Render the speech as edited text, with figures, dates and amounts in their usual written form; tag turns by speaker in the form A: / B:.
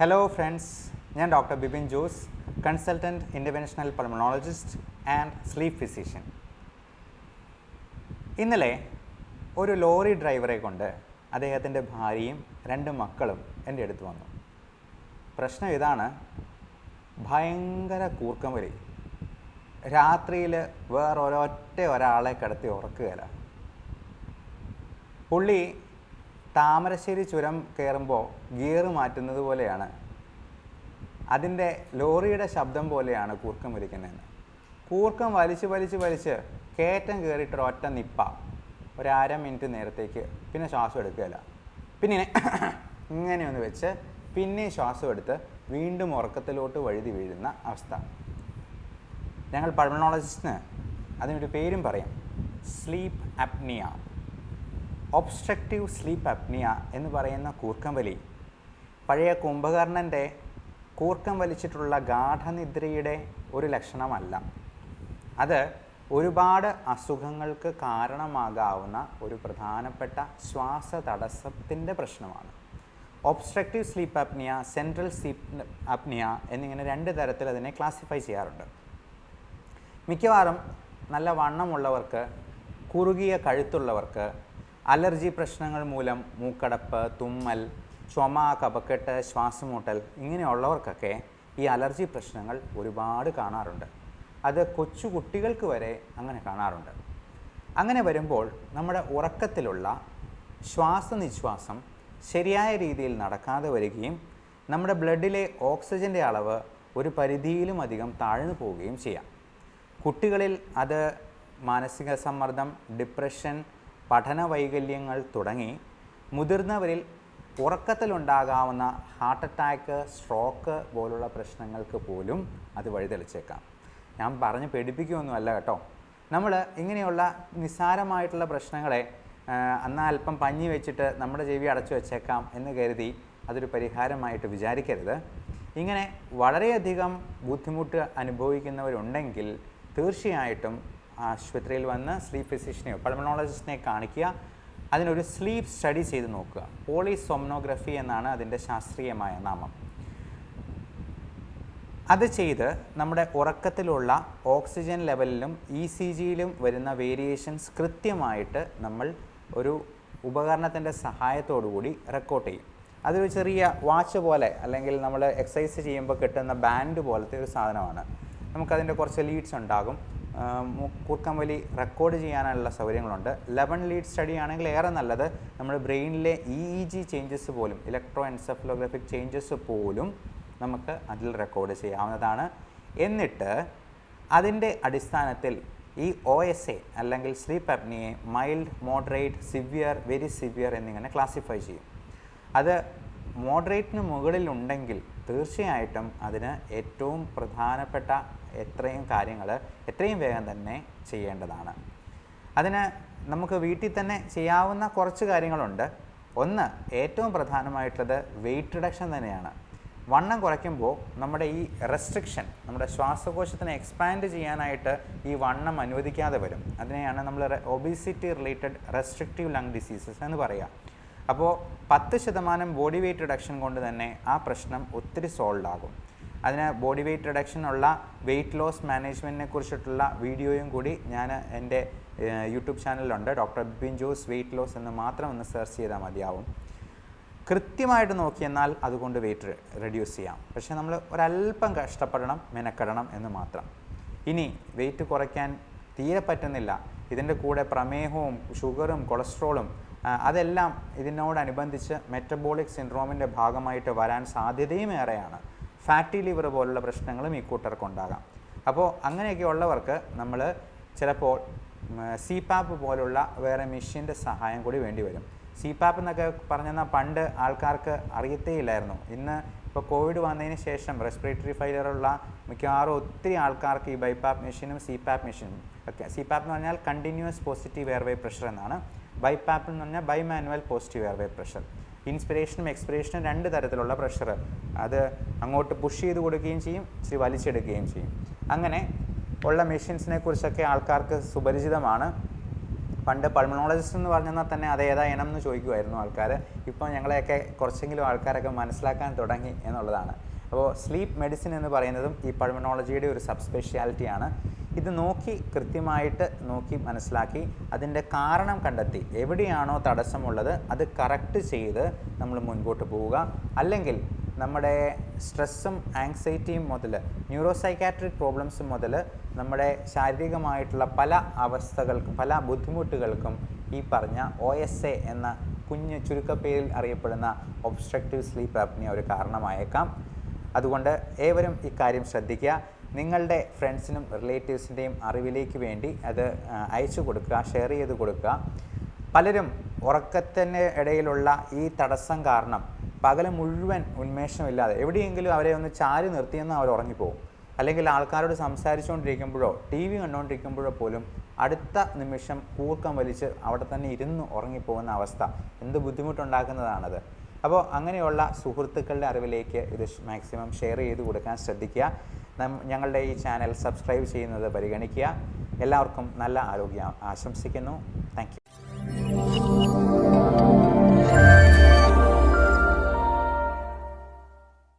A: Hello friends, I am Dr. BIBIN, Consultant Interventional Pulmonologist and Sleep Physician. ഇന്നലെ ഒരു lorry ഡ്രൈവറെ കൊണ്ട് അദ്ദേഹത്തിൻ്റെ ഭാര്യയും 2 മക്കളും എൻ്റെ അടുത്ത് വന്നു. പ്രശ്നം ഇതാണ്, ഭയങ്കര കൂർക്കം വലി. രാത്രിയിൽ ഒരാളെ കിടത്തി ഉറക്കുകയില്ല. പുള്ളി താമരശ്ശേരി ചുരം കയറുമ്പോൾ ഗിയർ മാറ്റുന്നത് പോലെയാണ്, അതിൻ്റെ ലോറിയുടെ ശബ്ദം പോലെയാണ് കൂർക്കം വലിക്കുന്നതെന്ന്. കൂർക്കം വലിച്ച് കയറ്റം കയറിയിട്ട് ഒറ്റ നിപ്പ, ഒരു അര മിനിറ്റ് നേരത്തേക്ക് പിന്നെ ശ്വാസം എടുക്കുകയില്ല. പിന്നെ ഇങ്ങനെ ഒന്ന് വെച്ച് പിന്നെ ശ്വാസം എടുത്ത് വീണ്ടും ഉറക്കത്തിലോട്ട് വഴുതി വീഴുന്ന അവസ്ഥ. ഞങ്ങൾ പൾമണോളജിസ്റ്റിന് അതിനൊരു പേരും പറയും, sleep apnoea. Obstructive sleep apnoea എന്ന് പറയുന്ന കൂർക്കം വലി പഴയ കുംഭകർണൻ്റെ കൂർക്കം വലിച്ചിട്ടുള്ള ഗാഠനിദ്രയുടെ ഒരു ലക്ഷണമല്ല. അത് ഒരുപാട് അസുഖങ്ങൾക്ക് കാരണമാകാവുന്ന ഒരു പ്രധാനപ്പെട്ട ശ്വാസതടസ്സത്തിൻ്റെ പ്രശ്നമാണ്. Obstructive sleep apnoea, central sleep apnoea എന്നിങ്ങനെ 2 തരത്തിൽ അതിനെ ക്ലാസിഫൈ ചെയ്യാറുണ്ട്. മിക്കവാറും നല്ല വണ്ണമുള്ളവർക്ക്, കുറുകിയ കഴുത്തുള്ളവർക്ക്, അലർജി പ്രശ്നങ്ങൾ മൂലം മൂക്കടപ്പ്, തുമ്മൽ, ചുമ, കഫക്കെട്ട്, ശ്വാസമുട്ടൽ ഇങ്ങനെയുള്ളവർക്കൊക്കെ ഈ അലർജി പ്രശ്നങ്ങൾ ഒരുപാട് കാണാറുണ്ട്. അത് കൊച്ചു കുട്ടികൾക്ക് വരെ അങ്ങനെ കാണാറുണ്ട്. അങ്ങനെ വരുമ്പോൾ നമ്മുടെ ഉറക്കത്തിലുള്ള ശ്വാസനിശ്വാസം ശരിയായ രീതിയിൽ നടക്കാതെ വരികയും നമ്മുടെ ബ്ലഡിലെ ഓക്സിജൻ്റെ അളവ് ഒരു പരിധിയിലും അധികം താഴ്ന്നു പോവുകയും ചെയ്യാം. കുട്ടികളിൽ അത് മാനസിക സമ്മർദ്ദം, ഡിപ്രഷൻ, പഠന വൈകല്യങ്ങൾ തുടങ്ങി മുതിർന്നവരിൽ ഉറക്കത്തിലുണ്ടാകാവുന്ന ഹാർട്ട് അറ്റാക്ക്, സ്ട്രോക്ക് പോലുള്ള പ്രശ്നങ്ങൾക്ക് പോലും അത് വഴിതെളിച്ചേക്കാം. ഞാൻ പറഞ്ഞ് പേടിപ്പിക്കുകയൊന്നുമല്ല കേട്ടോ. നമ്മൾ ഇങ്ങനെയുള്ള നിസ്സാരമായിട്ടുള്ള പ്രശ്നങ്ങളെ എന്നാൽ അല്പം പഞ്ഞി വെച്ചിട്ട് നമ്മുടെ ചെവി അടച്ചു വെച്ചേക്കാം എന്ന് കരുതി അതൊരു പരിഹാരമായിട്ട് വിചാരിക്കരുത്. ഇങ്ങനെ വളരെയധികം ബുദ്ധിമുട്ട് അനുഭവിക്കുന്നവരുണ്ടെങ്കിൽ തീർച്ചയായിട്ടും ആശുപത്രിയിൽ വന്ന് സ്ലീപ്പ് ഫിസിഷ്യനെയോ പൾമണോളജിസ്റ്റിനെ കാണിക്കുക. അതിനൊരു സ്ലീപ്പ് സ്റ്റഡി ചെയ്ത് നോക്കുക. പോളിസോംനോഗ്രഫി എന്നാണ് അതിൻ്റെ ശാസ്ത്രീയമായ നാമം. അത് ചെയ്ത് നമ്മുടെ ഉറക്കത്തിലുള്ള ഓക്സിജൻ ലെവലിലും ECGയിലും വരുന്ന വേരിയേഷൻസ് കൃത്യമായിട്ട് നമ്മൾ ഒരു ഉപകരണത്തിൻ്റെ സഹായത്തോടു കൂടി റെക്കോർഡ് ചെയ്യും. അതൊരു ചെറിയ വാച്ച് പോലെ അല്ലെങ്കിൽ നമ്മൾ എക്സസൈസ് ചെയ്യുമ്പോൾ കിട്ടുന്ന ബാൻഡ് പോലത്തെ ഒരു സാധനമാണ്. നമുക്കതിൻ്റെ കുറച്ച് ലീഡ്സ് ഉണ്ടാകും. കൂർക്കം വലി റെക്കോർഡ് ചെയ്യാനുള്ള സൗകര്യങ്ങളുണ്ട്. 11 ലീഡ് സ്റ്റഡി ആണെങ്കിൽ ഏറെ നല്ലത്. നമ്മുടെ ബ്രെയിനിലെ EEG ചേഞ്ചസ് പോലും, ഇലക്ട്രോ എൻസെഫലോഗ്രാഫിക് ചേഞ്ചസ് പോലും നമുക്ക് അതിൽ റെക്കോർഡ് ചെയ്യാവുന്നതാണ്. എന്നിട്ട് അതിൻ്റെ അടിസ്ഥാനത്തിൽ ഈ OSA അല്ലെങ്കിൽ sleep apnoea mild, moderate, severe, very severe എന്നിങ്ങനെ ക്ലാസിഫൈ ചെയ്യും. അത് മോഡറേറ്റിന് മുകളിലുണ്ടെങ്കിൽ തീർച്ചയായിട്ടും അതിന് ഏറ്റവും പ്രധാനപ്പെട്ട കാര്യങ്ങൾ എത്രയും വേഗം തന്നെ ചെയ്യേണ്ടതാണ്. അതിന് നമുക്ക് വീട്ടിൽ തന്നെ ചെയ്യാവുന്ന കുറച്ച് കാര്യങ്ങളുണ്ട്. ഒന്ന്, ഏറ്റവും പ്രധാനമായിട്ടുള്ളത് വെയിറ്റ് റിഡക്ഷൻ തന്നെയാണ്. വണ്ണം കുറയ്ക്കുമ്പോൾ നമ്മുടെ ഈ റെസ്ട്രിക്ഷൻ, നമ്മുടെ ശ്വാസകോശത്തിനെ എക്സ്പാൻഡ് ചെയ്യാനായിട്ട് ഈ വണ്ണം അനുവദിക്കാതെ വരും. അതിനെയാണ് നമ്മൾ obesity related restrictive lung diseases എന്ന് പറയുക. അപ്പോൾ 10% ബോഡി വെയ്റ്റ് റിഡക്ഷൻ കൊണ്ട് തന്നെ ആ പ്രശ്നം ഒത്തിരി സോൾവ് ആകും. അതിന് ബോഡി വെയ്റ്റ് റിഡക്ഷനുള്ള വെയ്റ്റ് ലോസ് മാനേജ്മെൻറ്റിനെ കുറിച്ചിട്ടുള്ള വീഡിയോയും കൂടി ഞാൻ എൻ്റെ യൂട്യൂബ് ചാനലിലുണ്ട്. Doctor Bibin Jose weight loss എന്ന് മാത്രം ഒന്ന് സെർച്ച് ചെയ്താൽ മതിയാവും. കൃത്യമായിട്ട് നോക്കിയെന്നാൽ അതുകൊണ്ട് വെയ്റ്റ് റെഡ്യൂസ് ചെയ്യാം. പക്ഷേ നമ്മൾ ഒരല്പം കഷ്ടപ്പെടണം, മെനക്കെടണം എന്ന് മാത്രം. ഇനി വെയ്റ്റ് കുറയ്ക്കാൻ തീരെ പറ്റുന്നില്ല, ഇതിൻ്റെ കൂടെ പ്രമേഹവും ഷുഗറും കൊളസ്ട്രോളും അതെല്ലാം ഇതിനോടനുബന്ധിച്ച് മെറ്റബോളിക് സിൻഡ്രോമിൻ്റെ ഭാഗമായിട്ട് വരാൻ സാധ്യതയും ഏറെയാണ്. ഫാറ്റി ലിവർ പോലുള്ള പ്രശ്നങ്ങളും ഈ കൂട്ടർക്കുണ്ടാകാം. അപ്പോൾ അങ്ങനെയൊക്കെ ഉള്ളവർക്ക് നമ്മൾ ചിലപ്പോൾ CPAP പോലുള്ള വേറെ മെഷീൻ്റെ സഹായം കൂടി വേണ്ടി വരും. CPAP എന്നൊക്കെ പറഞ്ഞാൽ പണ്ട് ആൾക്കാർക്ക് അറിയത്തേയില്ലായിരുന്നു. ഇന്ന് ഇപ്പോൾ കോവിഡ് വന്നതിന് ശേഷം റെസ്പിറേറ്ററി ഫെയിലിയറുള്ള മിക്കവാറും ഒത്തിരി ആൾക്കാർക്ക് ഈ BiPAP മെഷീനും CPAP മെഷീനും ഒക്കെ. CPAP എന്ന് പറഞ്ഞാൽ കണ്ടിന്യൂസ് പോസിറ്റീവ് എയർവേ പ്രഷർ എന്നാണ്. BiPAP എന്ന് പറഞ്ഞാൽ bi manual positive airway pressure. ഇൻസ്പിറേഷനും എക്സ്പിറേഷനും 2 തരത്തിലുള്ള പ്രഷർ. അത് അങ്ങോട്ട് പുഷ് ചെയ്ത് കൊടുക്കുകയും ചെയ്യും, ഇച്ചിരി വലിച്ചെടുക്കുകയും ചെയ്യും. അങ്ങനെ ഉള്ള മെഷീൻസിനെ കുറിച്ചൊക്കെ ആൾക്കാർക്ക് സുപരിചിതമാണ്. പണ്ട് പൾമണോളജിസ്റ്റ് എന്ന് പറഞ്ഞാൽ തന്നെ അത് ഏതാ ഇനം എന്ന് ചോദിക്കുമായിരുന്നു ആൾക്കാർ. ഇപ്പോൾ ഞങ്ങളെയൊക്കെ കുറച്ചെങ്കിലും ആൾക്കാരൊക്കെ മനസ്സിലാക്കാൻ തുടങ്ങി എന്നുള്ളതാണ്. അപ്പോൾ സ്ലീപ്പ് മെഡിസിൻ എന്ന് പറയുന്നതും ഈ പൾമണോളജിയുടെ ഒരു സബ് സ്പെഷ്യാലിറ്റിയാണ്. ഇത് കൃത്യമായിട്ട് നോക്കി മനസ്സിലാക്കി അതിൻ്റെ കാരണം കണ്ടെത്തി എവിടെയാണോ തടസ്സമുള്ളത് അത് കറക്റ്റ് ചെയ്ത് നമ്മൾ മുൻപോട്ട് പോവുക. അല്ലെങ്കിൽ നമ്മുടെ സ്ട്രെസ്സും ആങ്സൈറ്റിയും മുതൽ ന്യൂറോസൈക്കാട്രിക് പ്രോബ്ലംസ് മുതൽ നമ്മുടെ ശാരീരികമായിട്ടുള്ള പല അവസ്ഥകൾക്കും പല ബുദ്ധിമുട്ടുകൾക്കും ഈ പറഞ്ഞ OSA എന്ന കുഞ്ഞ് ചുരുക്കപ്പേരിൽ അറിയപ്പെടുന്ന ഒബ്സ്ട്രക്റ്റീവ് സ്ലീപ്പ് ആപ്നിയ ഒരു കാരണമായേക്കാം. അതുകൊണ്ട് ഏവരും ഇക്കാര്യം ശ്രദ്ധിക്കുക. നിങ്ങളുടെ ഫ്രണ്ട്സിനും റിലേറ്റീവ്സിൻ്റെയും അറിവിലേക്ക് വേണ്ടി അത് അയച്ചു കൊടുക്കുക, ഷെയർ ചെയ്ത് കൊടുക്കുക. പലരും ഉറക്കത്തിൻ്റെ ഇടയിലുള്ള ഈ തടസ്സം കാരണം പകൽ മുഴുവൻ ഉന്മേഷമില്ലാതെ എവിടെയെങ്കിലും അവരെ ഒന്ന് ചാരി നിർത്തിയെന്ന് അവർ ഉറങ്ങിപ്പോകും. അല്ലെങ്കിൽ ആൾക്കാരോട് സംസാരിച്ചുകൊണ്ടിരിക്കുമ്പോഴോ TV കണ്ടുകൊണ്ടിരിക്കുമ്പോഴോ പോലും അടുത്ത നിമിഷം കൂർക്കം വലിച്ച് അവിടെ തന്നെ ഇരുന്ന് ഉറങ്ങിപ്പോകുന്ന അവസ്ഥ എന്ത് ബുദ്ധിമുട്ടുണ്ടാക്കുന്നതാണത്. അപ്പോൾ അങ്ങനെയുള്ള സുഹൃത്തുക്കളുടെ അറിവിലേക്ക് ഇത് മാക്സിമം ഷെയർ ചെയ്ത് കൊടുക്കാൻ ശ്രദ്ധിക്കുക. ഞങ്ങളുടെ ഈ ചാനൽ സബ്സ്ക്രൈബ് ചെയ്യുന്നത് പരിഗണിക്കുക. എല്ലാവർക്കും നല്ല ആരോഗ്യം ആശംസിക്കുന്നു. Thank you.